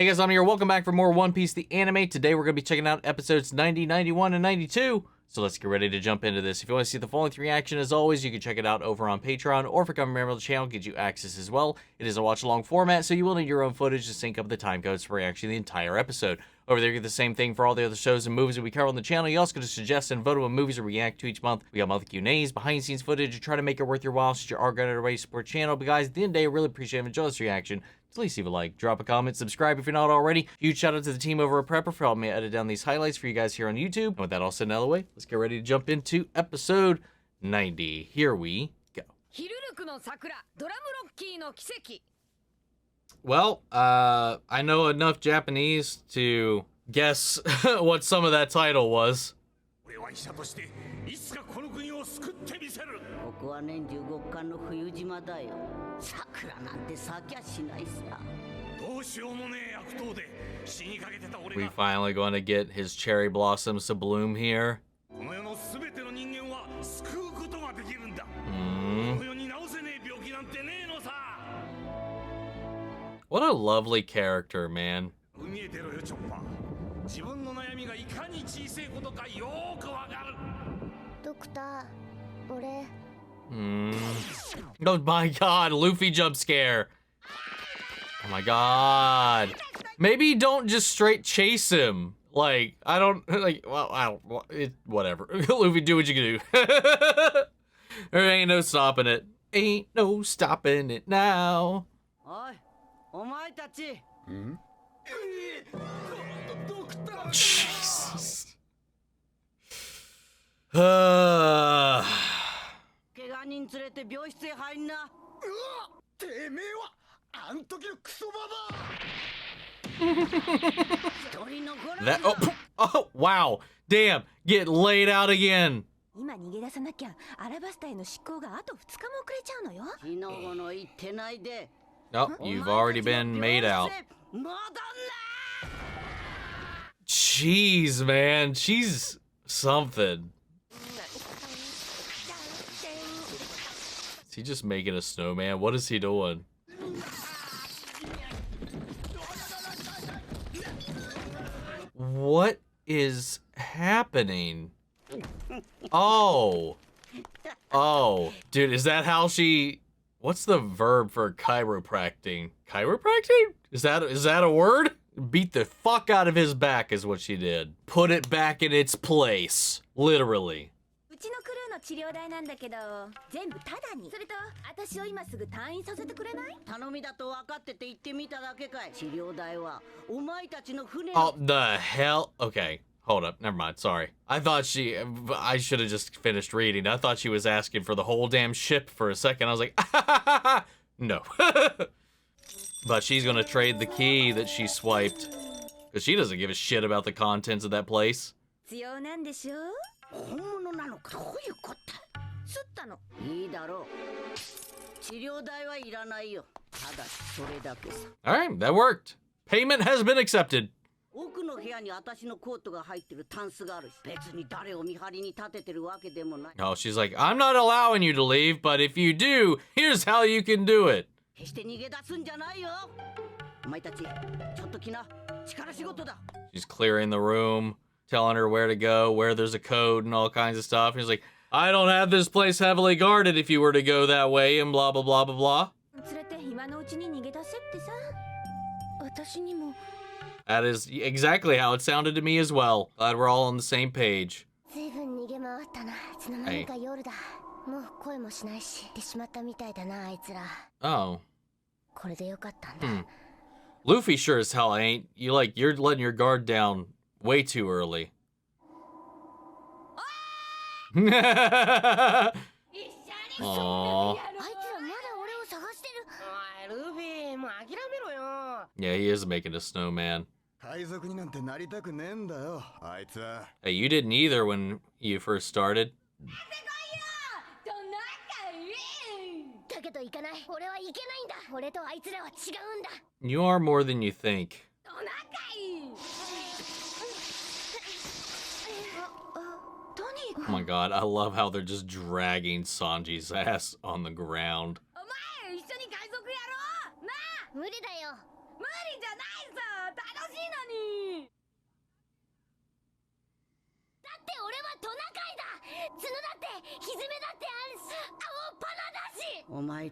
Hey guys, I'm here. Welcome back for more One Piece the anime. Today we're going to be checking out episodes 90, 91, and 92. So let's get ready to jump into this. If you want to see the full-length reaction, as always, you can check it out over on Patreon, or if you become a member of the channel, get you access as well. It is a watch-along format, so you will need your own footage to sync up the time codes for reaction to the entire episode. Over there, you get the same thing for all the other shows and movies that we cover on the channel. You also get to suggest and vote on movies we react to each month. We got monthly Q&As, behind-the-scenes footage, to try to make it worth your while since you are going to already support the channel. But guys, at the end of the day, I really appreciate it. Enjoy this reaction. Please leave a like, drop a comment, subscribe if you're not already. Huge shout out to the team over at Prepper for helping me edit down these highlights for you guys here on YouTube. And with that all said and out of the way, let's get ready to jump into episode 90. Here we go. Well, I know enough Japanese to guess what some of that title was. We finally going to get his cherry blossoms to bloom here. What a lovely character, man. Oh my god, Luffy jump scare. Oh my god. Maybe don't just straight chase him. Like, I don't, like, well, I don't, whatever. Luffy, do what you can do. There ain't no stopping it. Ain't no stopping it now. Jesus. That, oh, wow. Damn, get laid out again. Oh, you've already been made out. Jeez, man, she's something. Is he just making a snowman? What is he doing? What is happening? Oh. Oh, dude, is that how she... What's the verb for chiropractic? Chiropractic? Is that a word? Beat the fuck out of his back is what she did. Put it back in its place. Literally. Oh, the hell? Okay. Hold up, never mind, sorry. I thought I should have just finished reading. I thought she was asking for the whole damn ship for a second. I was like, no. But she's gonna trade the key that she swiped. Because she doesn't give a shit about the contents of that place. Alright, that worked. Payment has been accepted. Oh, she's like, I'm not allowing you to leave, but if you do, here's how you can do it. She's clearing the room, telling her where to go, where there's a code and all kinds of stuff. He's like, I don't have this place heavily guarded if you were to go that way, and blah, blah, blah, blah, blah. That is exactly how it sounded to me as well. Glad we're all on the same page. Hey. Oh. Luffy sure as hell ain't. You're letting your guard down way too early. Aww. Yeah, he is making a snowman. Hey, you didn't either when you first started. You are more than you think. Oh my god, I love how they're just dragging Sanji's ass on the ground.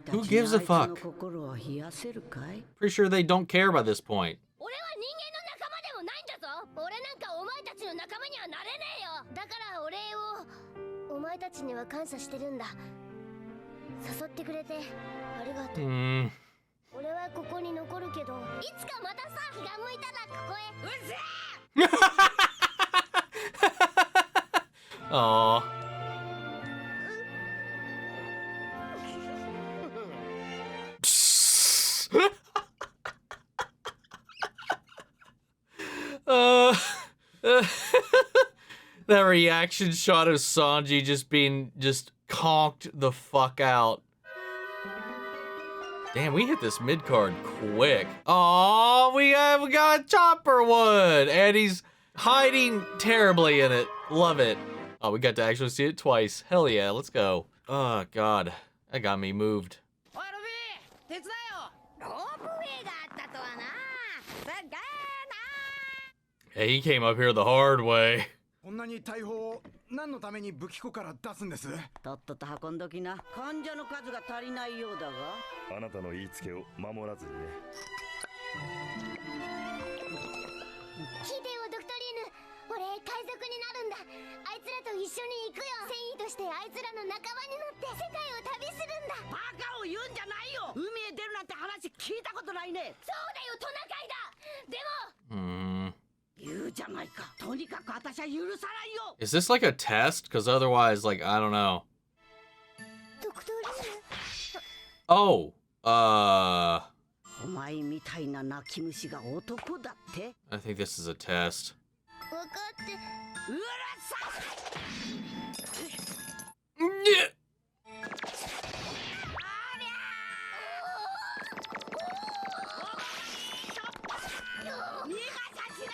Who gives a fuck? Pretty sure they don't care by this point. Aww. That reaction shot of Sanji just being conked the fuck out. Damn, we hit this mid card quick. Oh, we got Chopper Wood, and he's hiding terribly in it. Love it. Oh, we got to actually see it twice. Hell yeah, let's go. Oh god, that got me moved. Hey, he came up here the hard way. Is this like a test? Because otherwise, like, I don't know. Oh, I think this is a test.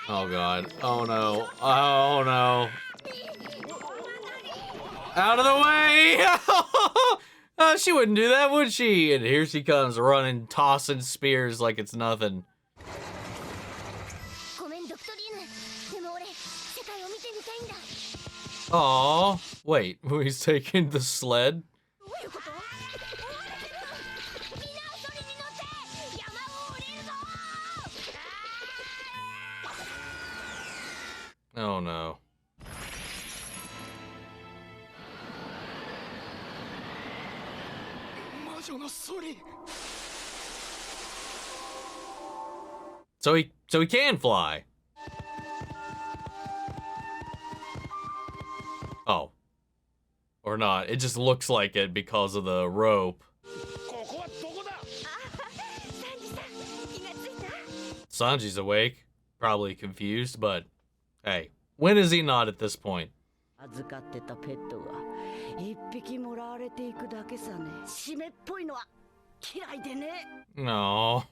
Oh god. Oh no. Oh no. Out of the way! She wouldn't do that, would she? And here she comes running, tossing spears like it's nothing. Aww. Wait, he's taking the sled? Oh no. So he can fly. Oh. Or not. It just looks like it because of the rope. Sanji's awake. Probably confused, but hey, when is he not at this point? No.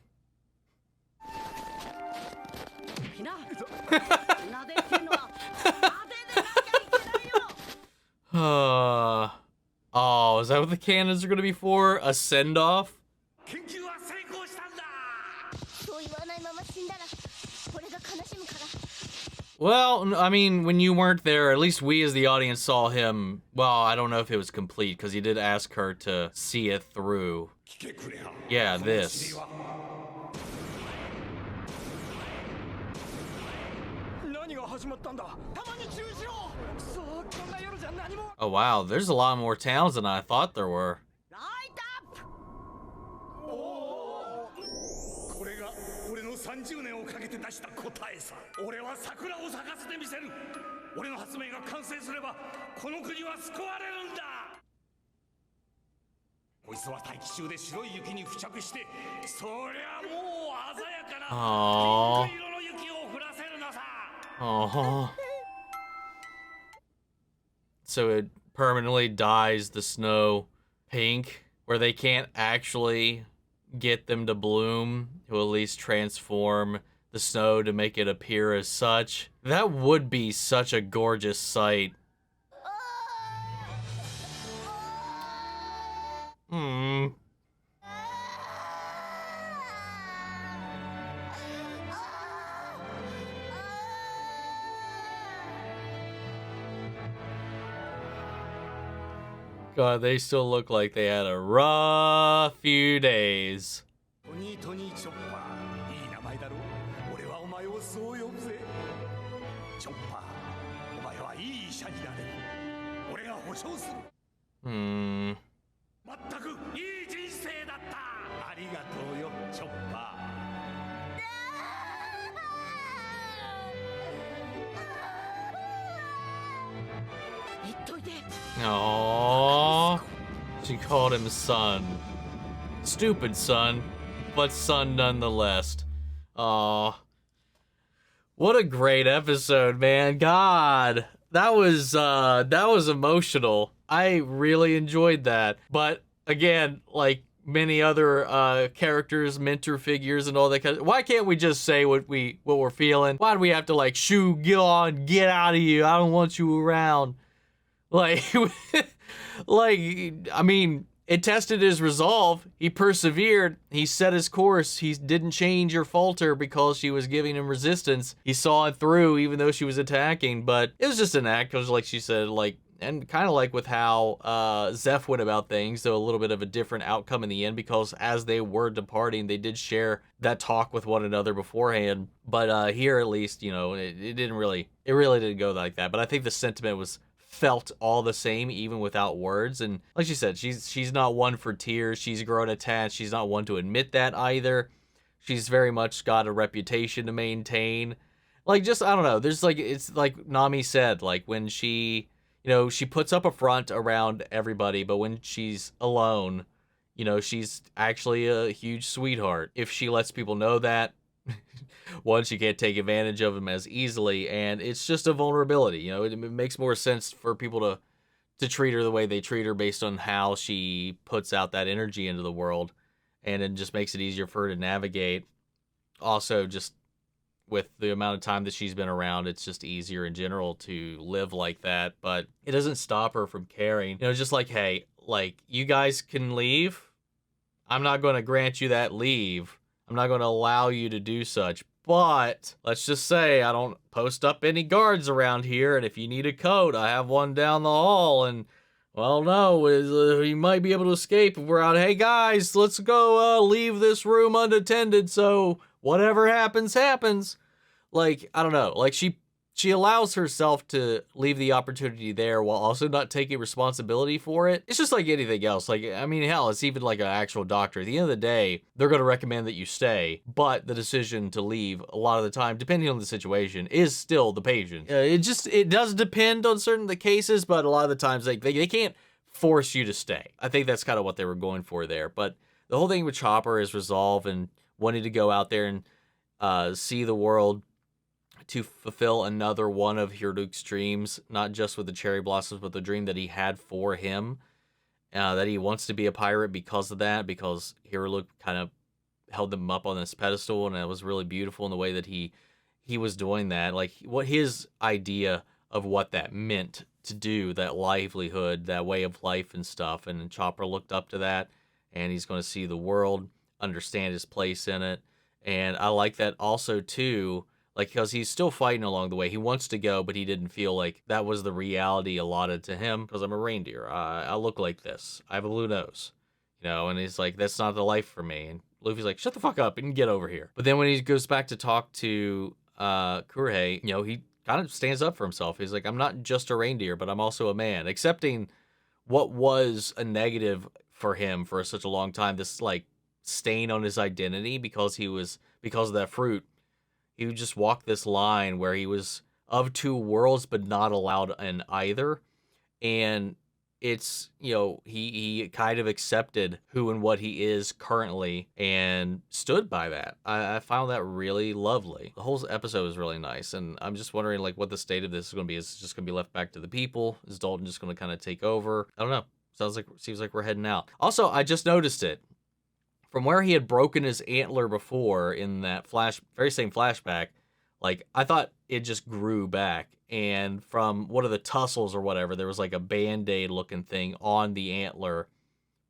Oh, is that what the cannons are gonna be for? A send-off? Well, I mean, when you weren't there, at least we as the audience saw him. Well, I don't know if it was complete, because he did ask her to see it through. Yeah, this. Oh wow, there's a lot more towns than I thought there were. Aww. Oh. So it permanently dyes the snow pink, where they can't actually get them to bloom, to at least transform the snow to make it appear as such. That would be such a gorgeous sight. God, they still look like they had a rough few days. Hmm. Aww. She called him son. Stupid son, but son nonetheless. Aw. What a great episode, man. God. That was emotional. I really enjoyed that. But again, like many other characters, mentor figures, and all that kind of, why can't we just say what we're feeling? Why do we have to like shoo, get on, get out of here? I don't want you around. Like, like, I mean, it tested his resolve. He persevered. He set his course. He didn't change or falter because she was giving him resistance. He saw it through, even though she was attacking. But it was just an act, because, like she said, like, and kind of like with how Zeph went about things, though a little bit of a different outcome in the end, because as they were departing, they did share that talk with one another beforehand. But here, at least, you know, it really didn't go like that. But I think the sentiment was felt all the same, even without words. And like she said, she's not one for tears. She's grown attached. She's not one to admit that either. She's very much got a reputation to maintain. Like, just, I don't know, there's like, it's like Nami said, like when she, you know, she puts up a front around everybody, but when she's alone, you know, she's actually a huge sweetheart. If she lets people know that, one, she can't take advantage of them as easily, and it's just a vulnerability. You know, it makes more sense for people to treat her the way they treat her based on how she puts out that energy into the world, and it just makes it easier for her to navigate. Also, just with the amount of time that she's been around, it's just easier in general to live like that, but it doesn't stop her from caring. You know, just like, hey, like, you guys can leave. I'm not going to grant you that leave. I'm not going to allow you to do such. But let's just say I don't post up any guards around here, and if you need a coat, I have one down the hall, and, well, no, you might be able to escape if we're out. Hey, guys, let's go leave this room unattended, so whatever happens, happens. Like, I don't know, like she allows herself to leave the opportunity there while also not taking responsibility for it. It's just like anything else. Like, I mean, hell, it's even like an actual doctor. At the end of the day, they're going to recommend that you stay, but the decision to leave a lot of the time, depending on the situation, is still the patient. It does depend on certain the cases, but a lot of the times they can't force you to stay. I think that's kind of what they were going for there. But the whole thing with Chopper is resolve and wanting to go out there and see the world, to fulfill another one of Hiriluk's dreams, not just with the cherry blossoms, but the dream that he had for him, that he wants to be a pirate because of that, because Hiriluk kind of held them up on this pedestal, and it was really beautiful in the way that he was doing that. Like, what his idea of what that meant to do, that livelihood, that way of life and stuff, and Chopper looked up to that, and he's going to see the world, understand his place in it, and I like that also, too. Like, because he's still fighting along the way. He wants to go, but he didn't feel like that was the reality allotted to him. Because I'm a reindeer. I look like this. I have a blue nose. You know, and he's like, that's not the life for me. And Luffy's like, shut the fuck up and get over here. But then when he goes back to talk to Kurei, you know, he kind of stands up for himself. He's like, I'm not just a reindeer, but I'm also a man. Accepting what was a negative for him for such a long time. This, like, stain on his identity because of that fruit. He would just walk this line where he was of two worlds, but not allowed in either. And it's, you know, he kind of accepted who and what he is currently and stood by that. I found that really lovely. The whole episode was really nice. And I'm just wondering, like, what the state of this is going to be. Is it just going to be left back to the people? Is Dalton just going to kind of take over? I don't know. Seems like we're heading out. Also, I just noticed it. From where he had broken his antler before in that very same flashback, like, I thought it just grew back. And from one of the tussles or whatever, there was like a Band-Aid looking thing on the antler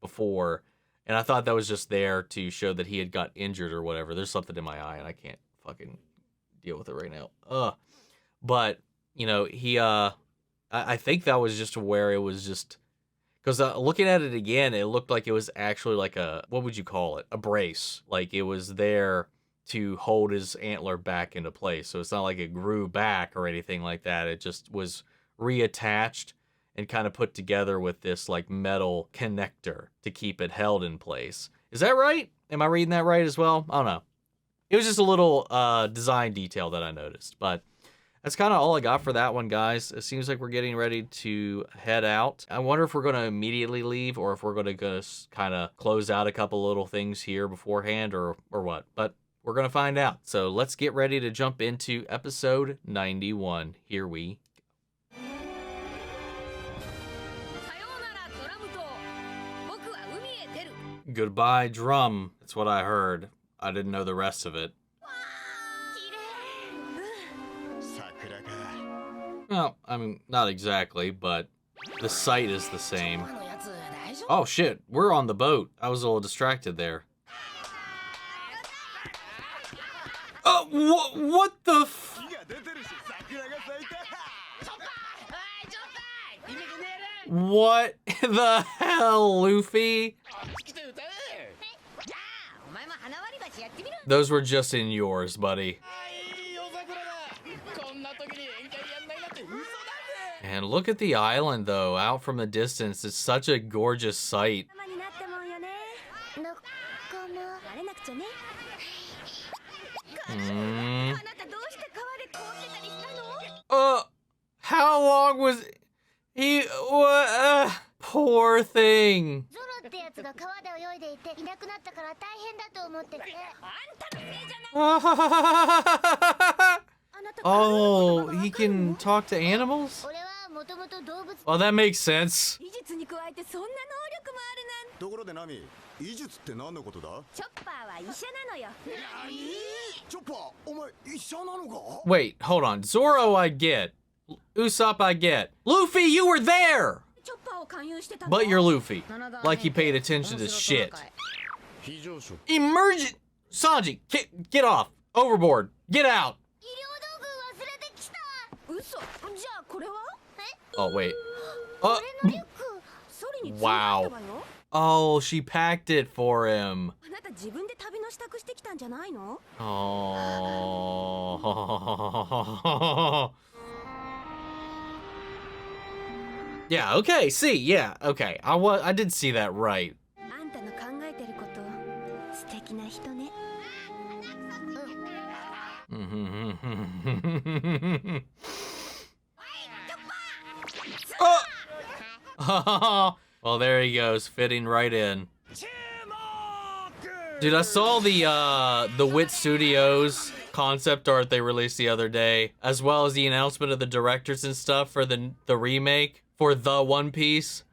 before. And I thought that was just there to show that he had got injured or whatever. There's something in my eye and I can't fucking deal with it right now. But, you know, I think that was just where it was just Because looking at it again, it looked like it was actually like a, what would you call it? A brace. Like it was there to hold his antler back into place. So it's not like it grew back or anything like that. It just was reattached and kind of put together with this like metal connector to keep it held in place. Is that right? Am I reading that right as well? I don't know. It was just a little design detail that I noticed, but that's kind of all I got for that one, guys. It seems like we're getting ready to head out. I wonder if we're going to immediately leave or if we're going to kind of close out a couple little things here beforehand or what. But we're going to find out. So let's get ready to jump into episode 91. Here we go. Goodbye, drum. That's what I heard. I didn't know the rest of it. Well, I mean, not exactly, but the sight is the same. Oh shit, we're on the boat. I was a little distracted there. What the f- What the hell, Luffy? Those were just in yours, buddy. And look at the island, though, out from the distance. It's such a gorgeous sight. How long was he? Poor thing. Oh, he can talk to animals? Oh, that makes sense. Wait, hold on. Zoro I get. Usopp I get. Luffy, you were there! But you're Luffy. Like he paid attention to shit. Emergent! Sanji, get off. Overboard. Get out. Oh, wait. Wow. Oh, she packed it for him. Oh. Yeah, okay, see, yeah, okay. I did see that right. Oh! Well, there he goes, fitting right in. Dude, I saw the Wit Studios concept art they released the other day, as well as the announcement of the directors and stuff for the remake for the One Piece.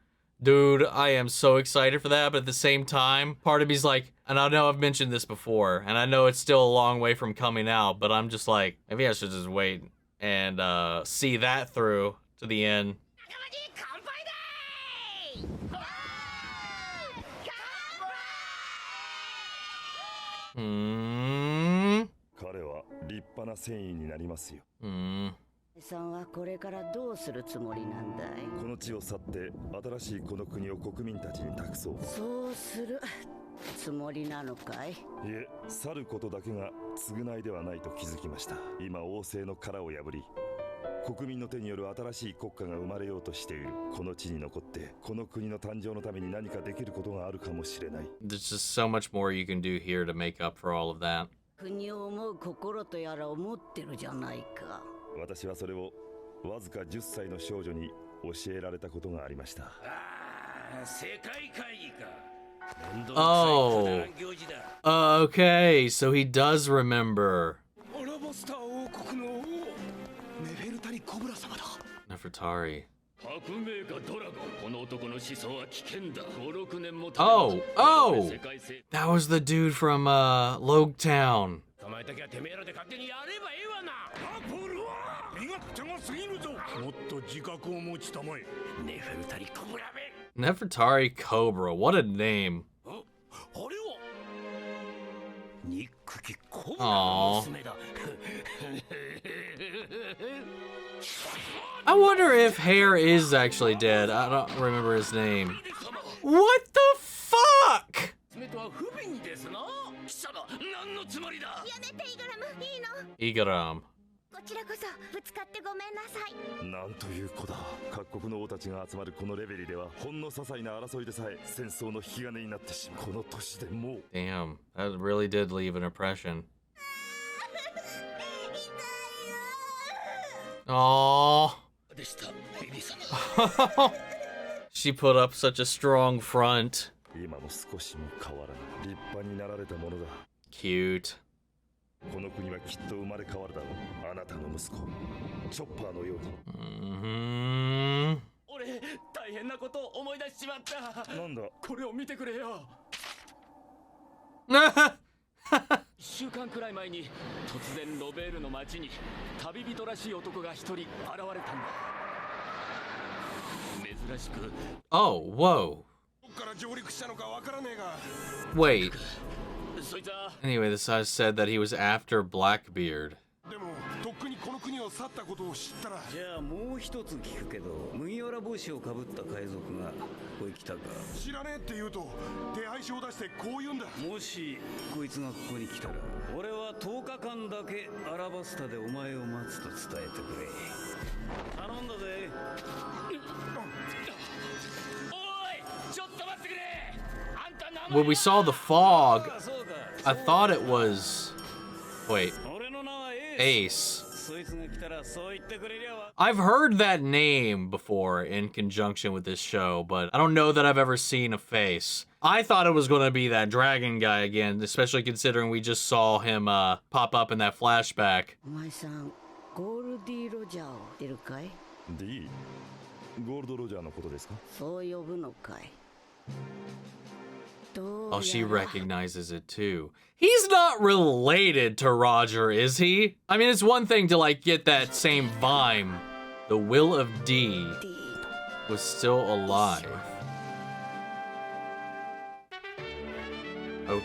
Dude, I am so excited for that, but at the same time, part of me's like, and I know I've mentioned this before, and I know it's still a long way from coming out, but I'm just like, maybe I should just wait and see that through to the end. There's just so much more you can do here to make up for all of that. Oh. Okay, so he does remember. Nefertari. Oh! That was the dude from Logtown. Nefertari Cobra, what a name. Aww. I wonder if Hair is actually dead. I don't remember his name. What the fuck? Igaram. こちらこそぶつかってごめんなさい。なんという子だ。各国の王たちが集まるこのレベルではほんの些細な争いでさえ戦争の引き金になってしまう。この年でもう。Damn, that really did leave an impression. Aww. She put up such a strong front. 今も少しも変わらない。立派になられたものだ。 Cute. この国はきっと生まれ変わるだろう。あなたの息子チョッパーのように。俺大変なことを思い出しちまった。なんだ。これを見てくれよ。1週間くらい前に突然ロベールの町に旅人らしい男が一人現れたんだ。珍しく。Oh, whoa. どっから上陸したのかわからねえが。 Wait. Anyway, this guy said that he was after Blackbeard. でもとっくにこの国を去ったことを知ったら。じゃあもう一つ聞くけど、麦わら帽子をかぶった海賊がここへ来たか。知らねえって言うと手配書を出してこう言うんだ。もしこいつがここに来たら、俺は10日間だけアラバスタでお前を待つと伝えてくれ。頼んだぜ。おい、ちょっと待ってくれ。 When we saw the fog, I thought it was... Wait. Ace. I've heard that name before in conjunction with this show, but I don't know that I've ever seen a face. I thought it was going to be that dragon guy again, especially considering we just saw him pop up in that flashback. D? ゴールドロジャーのことですか? Oh, she recognizes it too. He's not related to Roger, is he? I mean, it's one thing to like get that same vibe. The Will of D was still alive. Oh.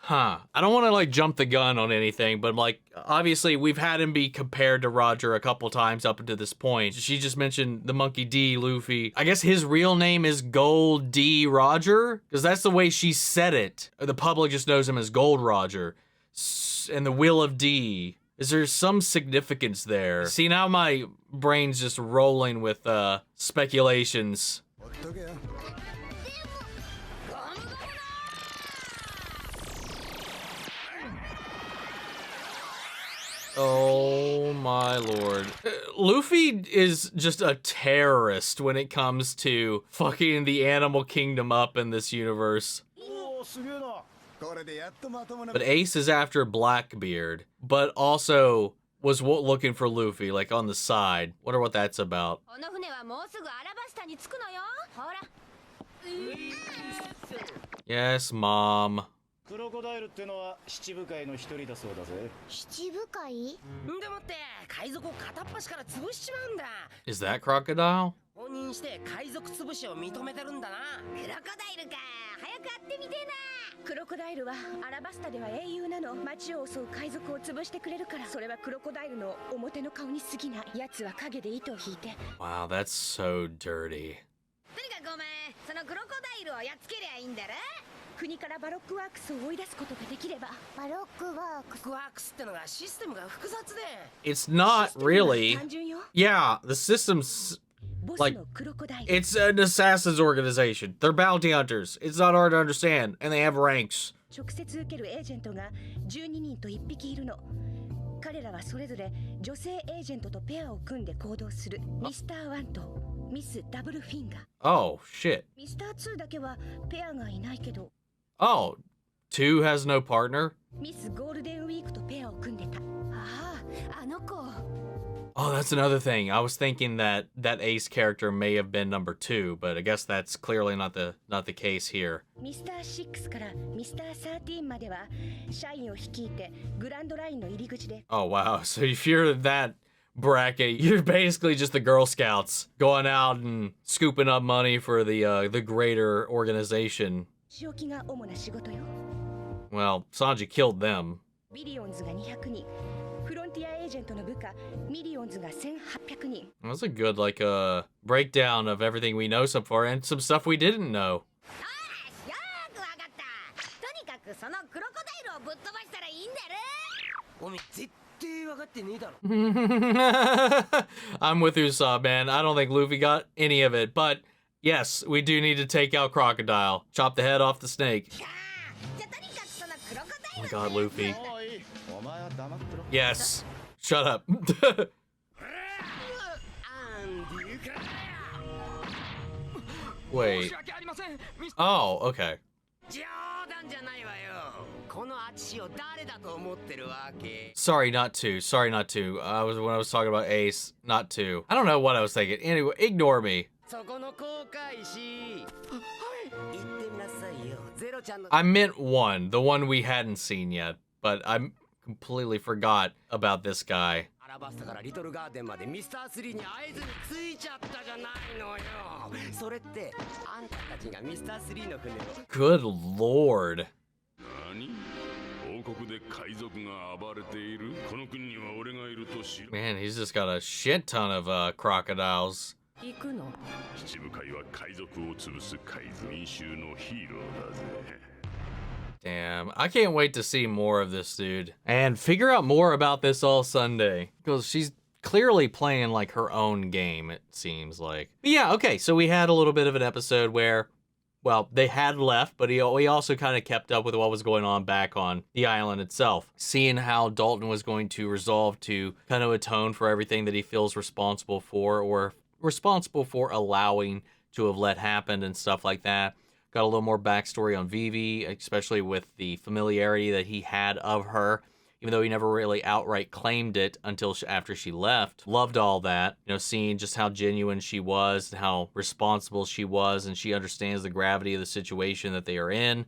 Huh. I don't want to like jump the gun on anything, but like obviously we've had him be compared to Roger a couple times up until this point. She just mentioned the Monkey D, Luffy. I guess his real name is Gold D Roger, because that's the way she said it. The public just knows him as Gold Roger. And the Will of D. Is there some significance there? See, now my brain's just rolling with speculations. Oh my lord. Luffy is just a terrorist when it comes to fucking the animal kingdom up in this universe. But Ace is after Blackbeard, but also was looking for Luffy, like on the side. Wonder what that's about. Yes, Mom. クロコダイルってのは七部会の一人だそうだぜ。七部会？でもって海賊を片っ端から潰しちまうんだ。 Is that crocodile? 放任して海賊潰しを認めてるんだな。クロコダイルか。早く会ってみてえな。クロコダイルはアラバスタでは英雄なの。町を襲う海賊を潰してくれるから。それはクロコダイルの表の顔に過ぎない。奴は影で糸を引いて。Wow, that's so dirty. とにかくお前、そのクロコダイルをやっつけりゃいいんだろ。国からバロックワークスを追い出すことができれば。バロックワークスってのがシステムが複雑で。It's not really. Yeah, the system's like it's an assassin's organization. They're bounty hunters. It's not hard to understand, and they have ranks. 直接受けるエージェントが12人と1匹いるの。彼らはそれぞれ女性エージェントとペアを組んで行動する。ミスター1とミスダブルフィンガー。Oh shit. ミスター2だけはペアがいないけど。 Oh, 2 has no partner? ミスゴールデンウィークとペアを組んでた。ああ、あの子。 Oh, that's another thing. I was thinking that Ace character may have been number 2, but I guess that's clearly not the case here. ミスター6からミスター13までは社員を率いてグランドラインの入り口で。 Oh wow. So if you're that bracket, you're basically just the Girl Scouts going out and scooping up money for the greater organization. 仕置きが主な仕事よ。 Well, Sanji killed them. ビリオンズが200人、フロンティアエージェントの部下ミリオンズが1800人。 That's a good, like, breakdown of everything we know so far and some stuff we didn't know. よーくわかった。とにかくそのクロコダイルをぶっ飛ばしたらいいんだろ。おめえ絶対分かってねえだろ。 I'm with Usopp, man. I don't think Luffy got any of it, but yes, we do need to take out Crocodile. Chop the head off the snake. じゃあとにかくそのクロコダ Oh イ my ル god, Luffy. おいお前は黙ってろ Yes. Shut up. アンディーか Wait. 申し訳ありませんミス Oh, okay. 冗談じゃないわよ。このアチシを誰だと思ってるわけ。 Sorry, not to. Sorry, not to. When I was talking about Ace, not to. I don't know what I was thinking. Anyway, ignore me. そこの航海士。言ってみなさいよ。ゼロちゃんの。 I meant one, the one we hadn't seen yet, but I completely forgot about this guy. アラバスタからリトルガーデンまでミスター3に会えずに着いちゃったじゃないのよ。それってあんたたちがミスター3の船を。 Good lord. 何王国で海賊が暴れているこの国には俺がいると知る Man, he's just got a shit ton of crocodiles. 行くの？七部会は海賊を潰す海賊民衆のヒーローだぜ Damn, I can't wait to see more of this dude and figure out more about this all Sunday because she's clearly playing like her own game, it seems like. But yeah, okay, so we had a little bit of an episode where, well, they had left, but we also kind of kept up with what was going on back on the island itself. Seeing how Dalton was going to resolve to kind of atone for everything that he feels responsible for or responsible for allowing to have let happen and stuff like that. Got a little more backstory on Vivi, especially with the familiarity that he had of her, even though he never really outright claimed it until after she left. Loved all that, you know, seeing just how genuine she was, and how responsible she was, and she understands the gravity of the situation that they are in.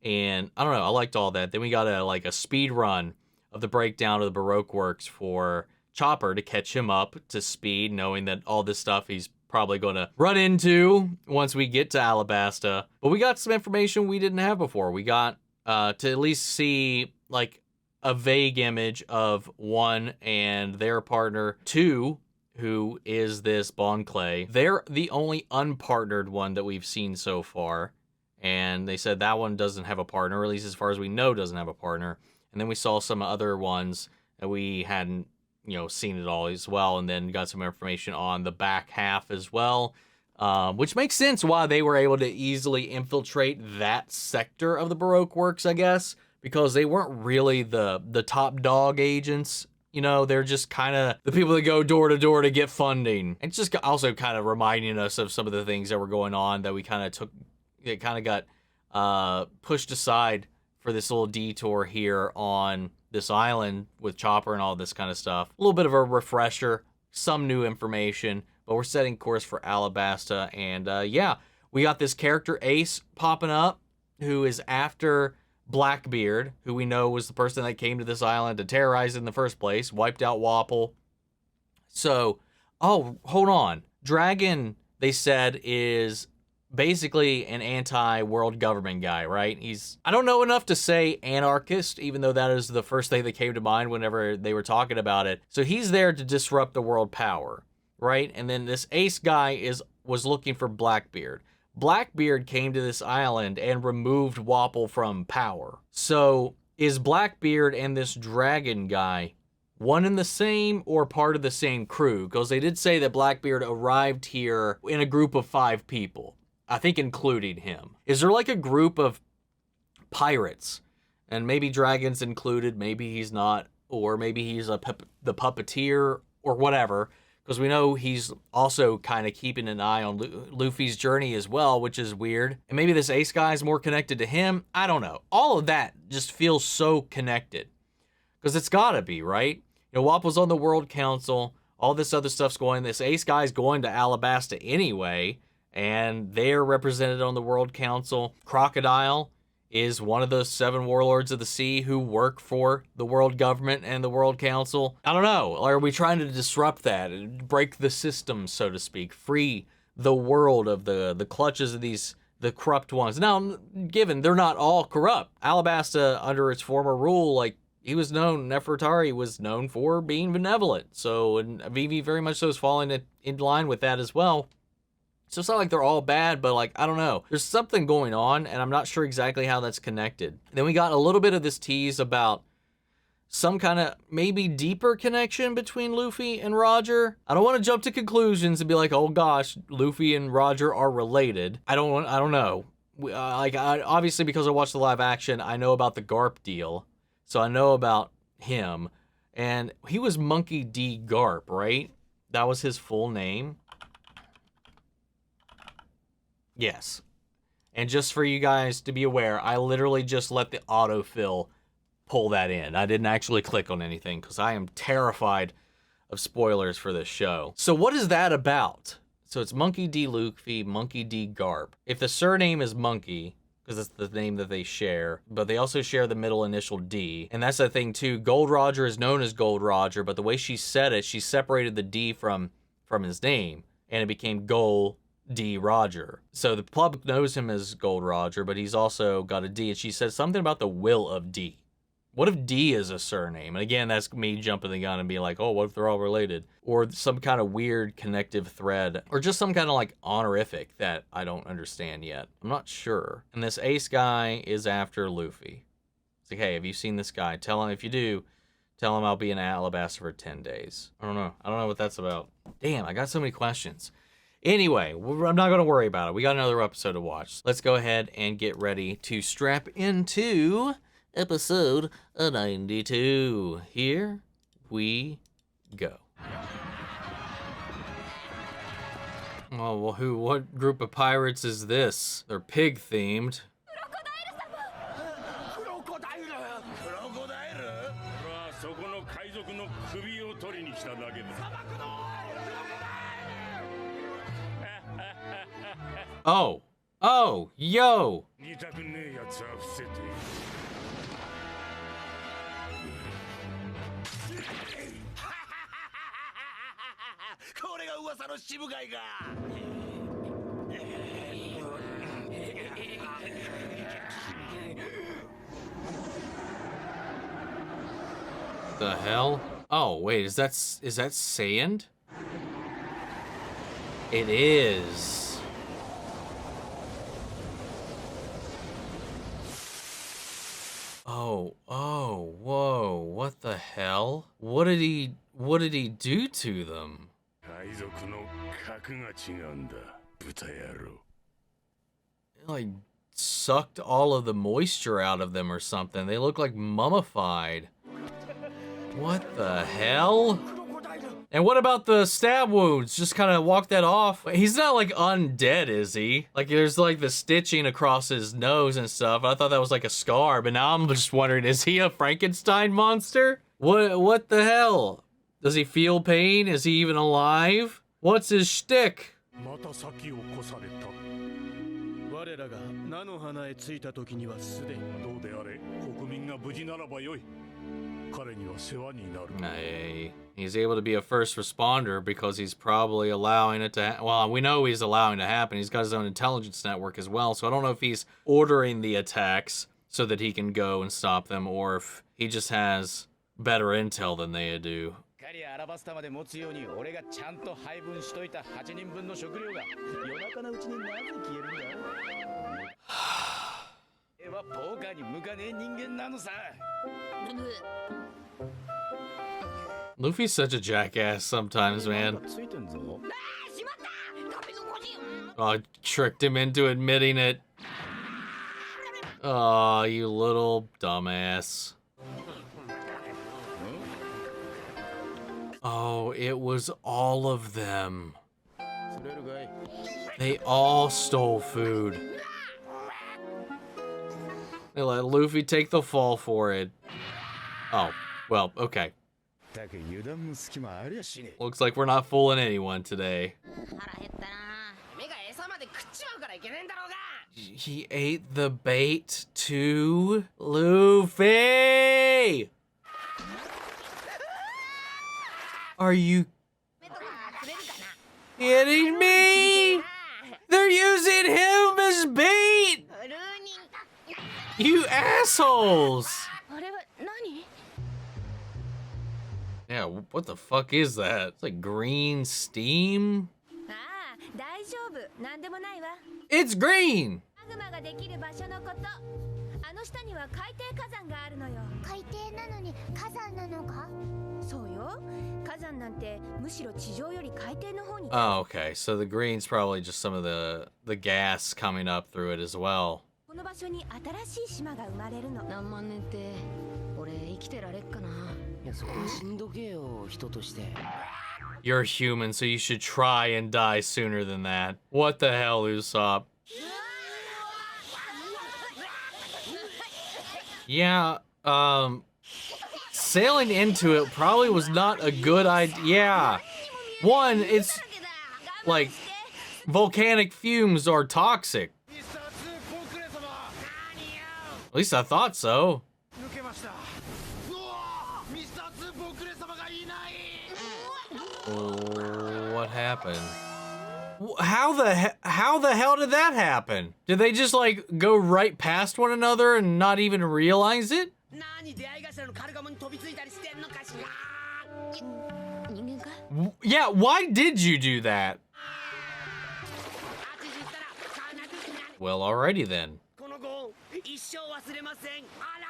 And I don't know, I liked all that. Then we got a speed run of the breakdown of the Baroque works for Chopper to catch him up to speed, knowing that all this stuff he's probably going to run into once we get to Alabasta. But we got some information we didn't have before. We got to at least see like a vague image of 1 and their partner 2, who is this Bon Clay. They're the only unpartnered one that we've seen so far. And they said that one doesn't have a partner, or at least as far as we know doesn't have a partner. And then we saw some other ones that we hadn't, you know, seen it all as well, and then got some information on the back half as well, which makes sense why they were able to easily infiltrate that sector of the Baroque works, I guess, because they weren't really the top dog agents. You know, they're just kind of the people that go door to door to get funding. And just also kind of reminding us of some of the things that were going on that we kind of got pushed aside for this little detour here on this island with Chopper and all this kind of stuff. A little bit of a refresher, some new information, but we're setting course for Alabasta. And yeah, we got this character Ace popping up, who is after Blackbeard, who we know was the person that came to this island to terrorize it in the first place, wiped out Wapol. So, oh, hold on. Dragon, they said, is basically an anti-world government guy, right? I don't know enough to say anarchist, even though that is the first thing that came to mind whenever they were talking about it. So he's there to disrupt the world power, right? And then this Ace guy was looking for Blackbeard. Blackbeard came to this island and removed Wapol from power. So is Blackbeard and this dragon guy one and the same or part of the same crew? Because they did say that Blackbeard arrived here in a group of 5 people. I think including him. Is there like a group of pirates? And maybe Dragon's included, maybe he's not, or maybe he's the puppeteer or whatever. Because we know he's also kind of keeping an eye on Luffy's journey as well, which is weird. And maybe this Ace guy is more connected to him. I don't know. All of that just feels so connected. Because it's gotta be, right? You know, Wapol's on the World Council. All this other stuff's going. This Ace guy's going to Alabasta anyway. And they're represented on the World Council. Crocodile is one of the 7 warlords of the sea who work for the world government and the World Council. I don't know. Are we trying to disrupt that and break the system, so to speak? Free the world of the clutches of the corrupt ones. Now, given they're not all corrupt. Alabasta, under its former rule, like, he was known, Nefertari was known for being benevolent. So, and Vivi very much so is falling in line with that as well. So it's not like they're all bad, but like, I don't know. There's something going on, and I'm not sure exactly how that's connected. Then we got a little bit of this tease about some kind of maybe deeper connection between Luffy and Roger. I don't want to jump to conclusions and be like, oh gosh, Luffy and Roger are related. I don't know. Obviously, because I watched the live action, I know about the Garp deal. So I know about him. And he was Monkey D. Garp, right? That was his full name. Yes. And just for you guys to be aware, I literally just let the autofill pull that in. I didn't actually click on anything because I am terrified of spoilers for this show. So what is that about? So it's Monkey D. Luffy, Monkey D. Garp. If the surname is Monkey, because it's the name that they share, but they also share the middle initial D. And that's the thing too. Gold Roger is known as Gold Roger, but the way she said it, she separated the D from his name, and it became Gold D. Roger. So the public knows him as Gold Roger, but he's also got a D, and she said something about the will of D. What if D is a surname? And again, that's me jumping the gun and being like, oh, what if they're all related? Or some kind of weird connective thread, or just some kind of like honorific that I don't understand yet. I'm not sure. And this Ace guy is after Luffy. It's like, hey, have you seen this guy? Tell him, if you do, tell him I'll be in Alabasta for 10 days. I don't know what that's about. Damn, I got so many questions. Anyway, I'm not going to worry about it. We got another episode to watch. Let's go ahead and get ready to strap into episode 92. Here we go. Oh, well, what group of pirates is this? They're pig themed. Oh, yo. The hell? Oh, wait, is that sand? It is. Oh, whoa, what the hell? What did he do to them? Like sucked all of the moisture out of them or something. They look like mummified. What the hell? And what about the stab wounds? Just kind of walk that off. He's not like undead, is he? Like there's like the stitching across his nose and stuff. I thought that was like a scar, but now I'm just wondering, is he a Frankenstein monster? What the hell? Does he feel pain? Is he even alive? What's his shtick? Hey, he's able to be a first responder because he's probably allowing it to well, we know he's allowing it to happen. He's got his own intelligence network as well, so I don't know if he's ordering the attacks so that he can go and stop them, or if he just has better intel than they do. Luffy's such a jackass sometimes, man. Oh, I tricked him into admitting it. Oh, you little dumbass. Oh, it was all of them. They all stole food. They let Luffy take the fall for it. Oh, well, okay. Looks like we're not fooling anyone today. He ate the bait too? Luffy! Are you kidding me? They're using him as bait! You assholes! Yeah, what the fuck is that? It's like green steam? ああ大丈夫なんでもないわ It's green! マグマができる場所のことあの下には海底火山があるのよ海底なのに火山なのかそうよ火山なんてむしろ地上より海底の方に Oh, okay. So the green's probably just some of the gas coming up through it as well. この場所に新しい島が生まれるの何万年って俺生きてられっかな。いやそこはしんどけよ人として You're human, so you should try and die sooner than that. What the hell, Usopp? Yeah, sailing into it probably was not a good idea. Yeah. One, it's like volcanic fumes are toxic. At least I thought so. What happened? How the hell did that happen? Did they just like go right past one another and not even realize it? 何出会い頭のカルガモに飛びついたりしてんのかしら 人間か Yeah, why did you do that? Well, alrighty then. この子一生忘れませんあら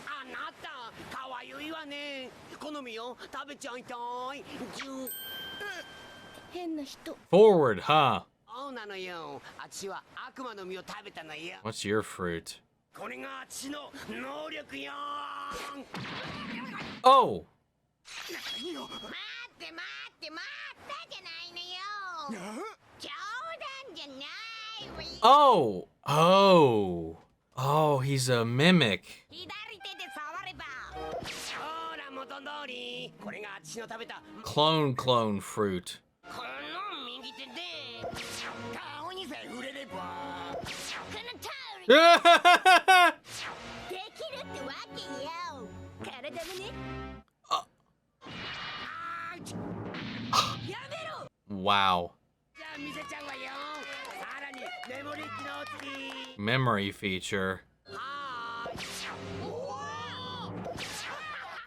あなたかわゆいわね好みよ食べちゃいたいジュ変な人 Forward, huh? そうなのよあっちは悪魔の実を食べたのよ What's your fruit? これがあっちの能力よ Oh! 待ってじゃないのよ冗談じゃないわよ Oh! Oh! Oh, he's a mimic. 左手で触ればほら元通りこれがあっちの食べた Clone fruit. この右手で顔にさえ触れればこの通り Yeah! できるってわけよ体もね Wow. じゃあ見せちゃうわよさらにメモリー機能付き Memory feature. はーい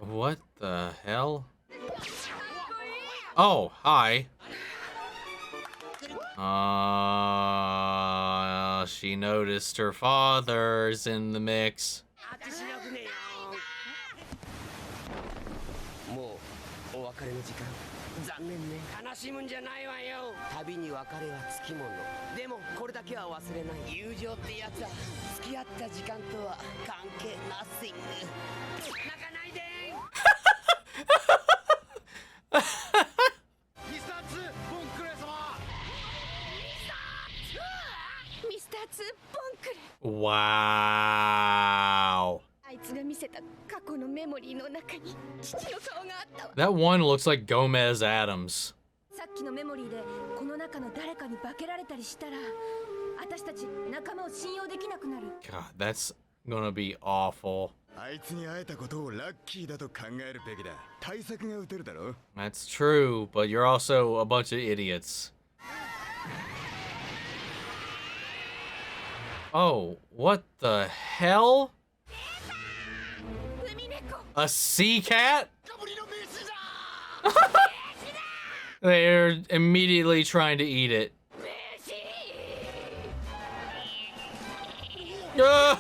What the hell? Oh, hi. She noticed her father's in the mix. あっちしなくねよもうお別れの時間残念ね悲しむんじゃないわよ旅に別れはつきものでもこれだけは忘れない友情ってやつは付き合った時間とは関係ナッシング泣かないでミスター2ボンクレ様ミスター2ボンクレ Wow. あいつが見せた過去のメモリーの中に父の顔があったわ That one looks like Gomez Adams. さっきのメモリーでこの中の誰かに化けられたりしたら私たち仲間を信用できなくなる God, that's gonna be awful. あいつに会えたことをラッキーだと考えるべきだ。対策が打てるだろ。 That's true, but you're also a bunch of idiots. Oh, what the hell? 海猫 A sea cat? They're immediately trying to eat it. Ah!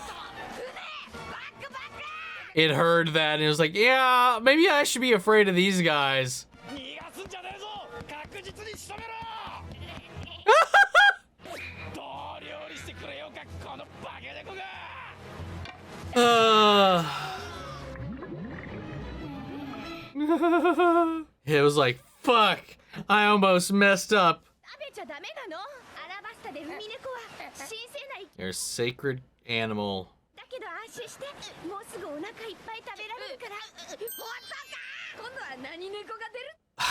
It heard that and it was like, yeah, maybe I should be afraid of these guys. 逃がすんじゃねえぞ確実に仕留めろどう料理してくれよかこのバケ猫が It was like, fuck, I almost messed up. 食べちゃダメなのアラバスタで海猫は神聖な生き Your sacred animal. だけど安心してもうすぐお腹いっぱい食べられるから今度は何猫が出るア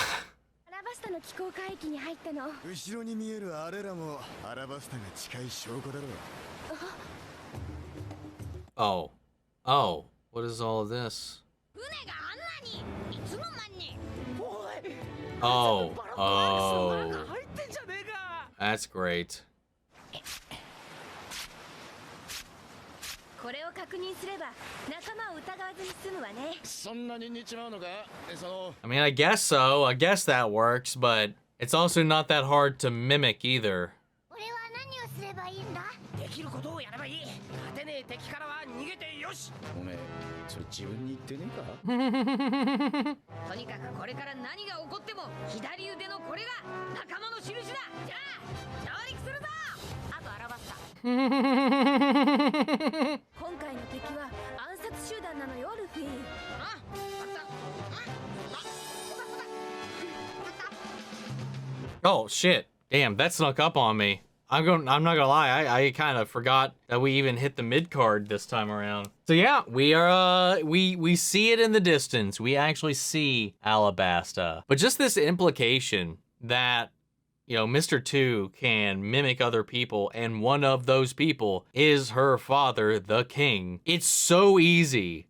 ラバスタの気候海域に入ったの後ろに見えるあれらもアラバスタが近い証拠だろう。 Oh. Oh. What is all of this? 船があんなにいつの間に Oh. バラ Oh. が入ってんじゃねえか That's great. これを確認すれば仲間を疑わずに済むわね。そんなに似ちまうのか？I mean, I guess so. I guess that works, but it's also not that hard to mimic either. 俺は何をすればいいんだ？できることをやればいい。勝てねえ敵からは逃げてよし。おめえそれ自分に言ってねえか？とにかくこれから何が起こっても左腕のこれが仲間の印だ。じゃあ上陸するぞ。あとアラバスタ。今回の敵は暗殺集団なのよ、ルフィ。あった。Oh shit! Damn, that snuck up on me. I'm not gonna lie. I kind of forgot that we even hit the mid card this time around. So yeah, we are we see it in the distance. We actually see Alabasta, but just this implication that, you know, Mr. 2 can mimic other people, and one of those people is her father, the king. It's so easy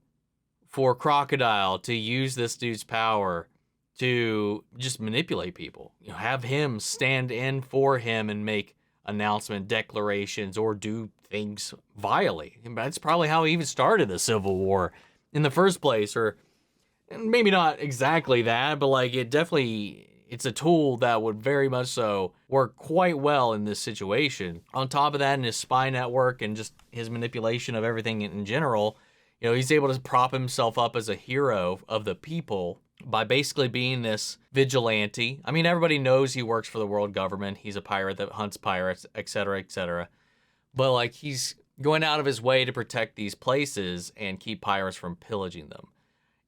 for Crocodile to use this dude's power to just manipulate people. You know, have him stand in for him and make announcement declarations or do things vilely. That's probably how he even started the Civil War in the first place, or maybe not exactly that, but like it's a tool that would very much so work quite well in this situation. On top of that, and his spy network and just his manipulation of everything in general, you know, he's able to prop himself up as a hero of the people by basically being this vigilante. I mean, everybody knows he works for the world government. He's a pirate that hunts pirates, etc., etc. But like, he's going out of his way to protect these places and keep pirates from pillaging them.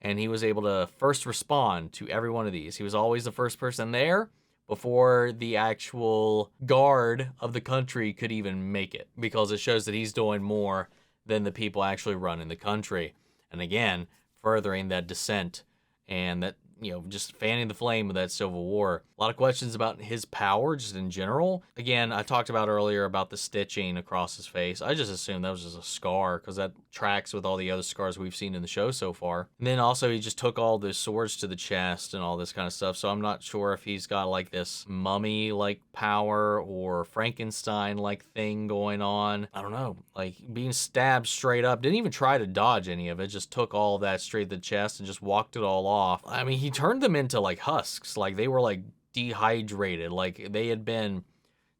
And he was able to first respond to every one of these. He was always the first person there before the actual guard of the country could even make it, because it shows that he's doing more than the people actually running the country. And again, furthering that dissent and that, you know, just fanning the flame of that Civil War. A lot of questions about his power just in general. Again, I talked about earlier about the stitching across his face. I just assumed that was just a scar because that tracks with all the other scars we've seen in the show so far. And then also he just took all the swords to the chest and all this kind of stuff. So I'm not sure if he's got like this mummy-like power or Frankenstein-like thing going on. I don't know. Like being stabbed straight up. Didn't even try to dodge any of it. Just took all of that straight to the chest and just walked it all off. I mean, he turned them into like husks. Like they were like dehydrated, like they had been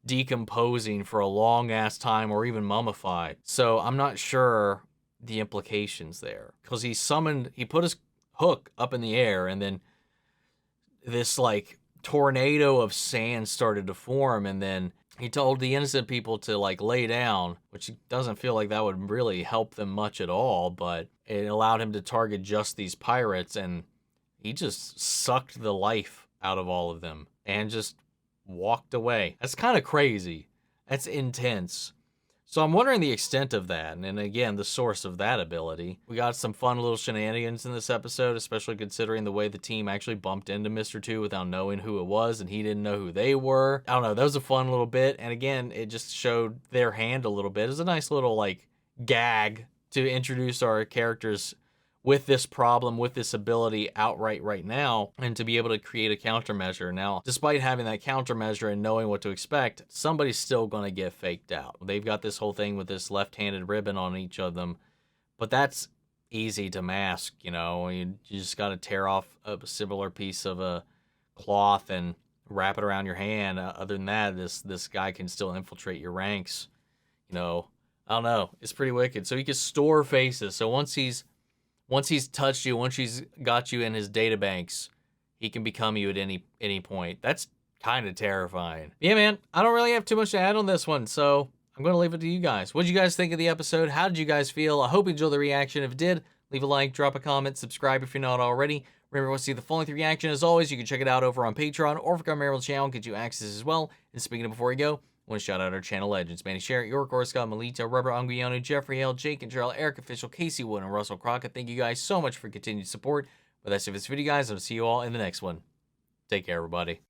decomposing for a long ass time or even mummified. So I'm not sure the implications there, because he put his hook up in the air and then this like tornado of sand started to form, and then he told the innocent people to like lay down, which doesn't feel like that would really help them much at all, but it allowed him to target just these pirates, and he just sucked the life out of all of them and just walked away. That's kind of crazy. That's intense. So I'm wondering the extent of that, and again, the source of that ability. We got some fun little shenanigans in this episode, especially considering the way the team actually bumped into Mr. 2 without knowing who it was, and he didn't know who they were. I don't know, that was a fun little bit, and again, it just showed their hand a little bit. It was a nice little, like, gag to introduce our characters with this problem, with this ability outright right now, and to be able to create a countermeasure. Now, despite having that countermeasure and knowing what to expect, somebody's still going to get faked out. They've got this whole thing with this left-handed ribbon on each of them, but that's easy to mask, you know. You just got to tear off a similar piece of a cloth and wrap it around your hand. Other than that, this guy can still infiltrate your ranks, you know. I don't know. It's pretty wicked. So he can store faces. So once he's touched you, once he's got you in his databanks, he can become you at any point. That's kind of terrifying. Yeah, man, I don't really have too much to add on this one, so I'm going to leave it to you guys. What did you guys think of the episode? How did you guys feel? I hope you enjoyed the reaction. If you did, leave a like, drop a comment, subscribe if you're not already. Remember, to see the full-length reaction, as always, you can check it out over on Patreon, or if you come to the channel, get you access as well. And speaking of before we go, I want to shout out our channel legends: Manny Sherritt, York, Scott, Melita, Rubber, Anguiano, Jeffrey Hale, Jake and Gerald, Eric Official, Casey Wood, and Russell Crockett. Thank you guys so much for continued support. But that's it for this video, guys. I'll see you all in the next one. Take care, everybody.